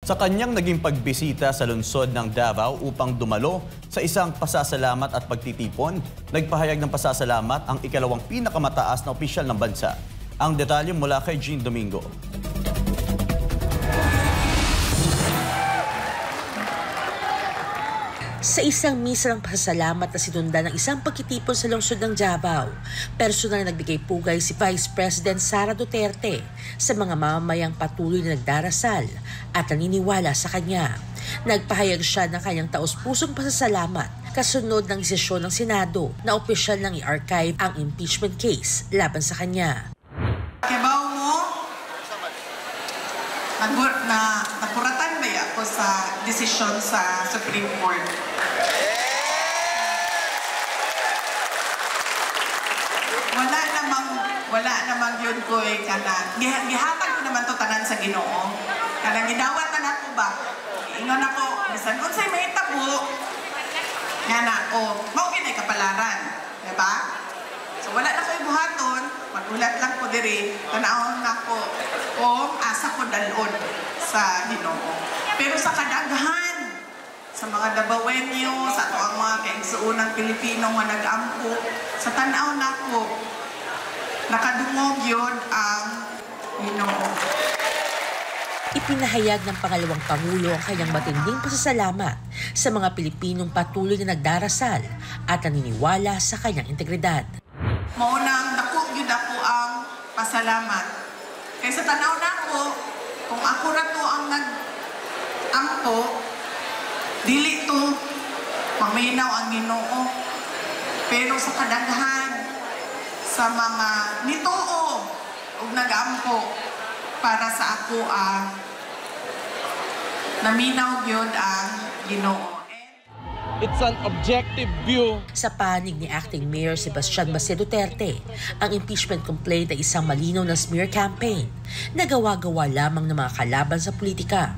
sa kanyang naging pagbisita sa lungsod ng Davao upang dumalo sa isang pasasalamat at pagtitipon. Nagpahayag ng pasasalamat ang ikalawang pinakamataas na opisyal ng bansa. Ang detalye mula kay Jean Domingo. Sa isang misa ng pasasalamat na sinundan ng isang pagtitipon sa lungsod ng Davao, personal na nagbigay pugay si Vice President Sara Duterte sa mga mamamayang patuloy na nagdarasal at naniniwala sa kanya. Nagpahayag siya ng kanyang taos-pusong pasasalamat kasunod ng desisyon ng Senado na opisyal nang i-archive ang impeachment case laban sa kanya. Kibaw mo, napuratan ba ako sa desisyon sa Supreme Court? Wala namang yun ko kana. Gihatag ko naman to tanan sa Ginoo. Kanang gidawat na ako ba? Ingon ako, bisan unsay may tabo. Nga na, mao ginay kapalaran. Diba? So wala na ko'y buhaton, magulat lang ko diri, tanawon na ko, asa ko dalon sa Ginoo. Pero sa kadaghan, sa mga Davaoenyo, sa ato ang mga kaigsuunang Pilipino nga nag-ampo, sa tanaw na ko, nakadungog yun ang Ginoo. Ipinahayag ng pangalawang Pangulo ang kanyang matinding pasasalamat sa mga Pilipinong patuloy na nagdarasal at naniniwala sa kanyang integridad. Maunang dako gyud ako ang pasalamat. Kay sa tanaw na ko, kung ako ra to ang nag-ampo, dili to maminaw ang Ginoo. Pero sa kadaghan sa mga nituo ug nag-ampo para sa ako naminaw gyud ang Ginoo. It's an objective view. Sa panig ni Acting Mayor Sebastian Baste Duterte, ang impeachment complaint ay isang malinaw na smear campaign na gawa-gawa lamang ng mga kalaban sa politika.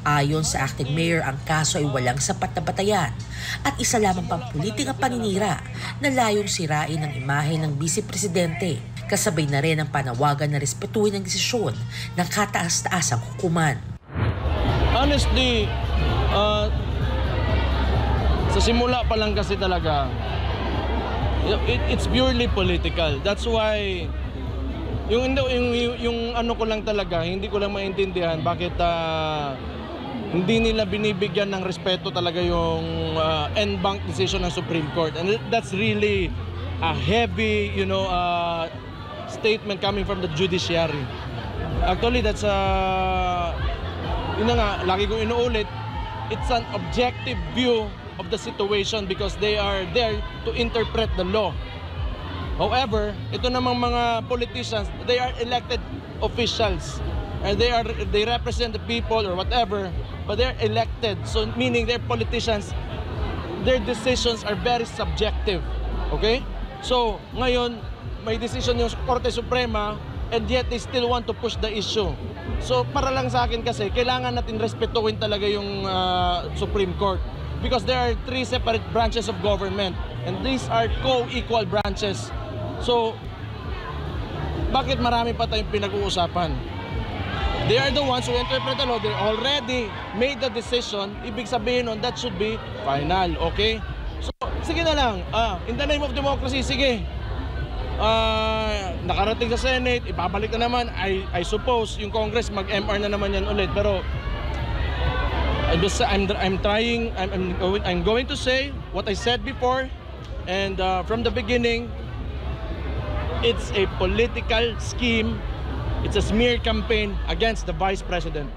Ayon sa Acting Mayor, ang kaso ay walang sapat na batayan at isa lamang pampulitikang paninira na layong sirain ang imahe ng Vice Presidente. Kasabay na rin ang panawagan na respetuhin ang desisyon ng kataas-taasang hukuman. Honestly, sa simula pa lang kasi talaga, it's purely political. That's why yung ano ko lang talaga, hindi ko lang maintindihan bakit hindi nila binibigyan ng respeto talaga yung en banc decision ng Supreme Court. And that's really a heavy, statement coming from the judiciary. Actually, that's yun na nga, lagi kong inuulit, it's an objective view of the situation because they are there to interpret the law. However, ito namang mga politicians, they are elected officials and they represent the people or whatever, but they're elected, so meaning they're politicians. Their decisions are very subjective. Okay? So, ngayon may decision yung Korte Suprema and yet they still want to push the issue. So, para lang sa akin kasi, kailangan natin respetuhin talaga yung Supreme Court. Because there are three separate branches of government and these are co-equal branches. So, bakit marami pa tayong pinag-uusapan? They are the ones who interpret the law. They already made the decision. Ibig sabihin nun, that should be final, okay? So, sige na lang. In the name of democracy, sige. Nakarating sa Senate, ibabalik na naman. I suppose yung Congress mag-MR na naman yan ulit. Pero I'm going to say what I said before, and from the beginning, it's a political scheme. It's a smear campaign against the Vice President.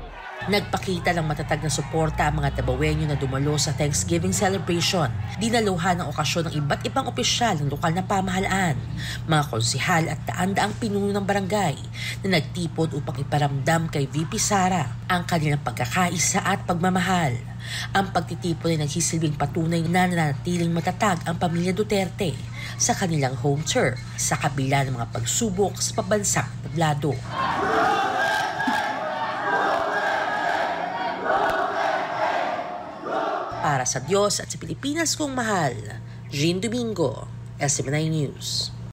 Nagpakita ng matatag na suporta ang mga Davaoenyo na dumalo sa Thanksgiving celebration. Dinaluhan ng okasyon ng iba't ibang opisyal ng lokal na pamahalaan, mga konsihal at daan-daang pinuno ng barangay na nagtipon upang iparamdam kay VP Sara ang kanilang pagkakaisa at pagmamahal. Ang pagtitipon ay nagsisilbing patunay na nanatiling matatag ang pamilya Duterte sa kanilang home turf sa kabila ng mga pagsubok sa pabansang tablado. Para sa Diyos at sa Pilipinas kong mahal, Jean Domingo, SMNI News.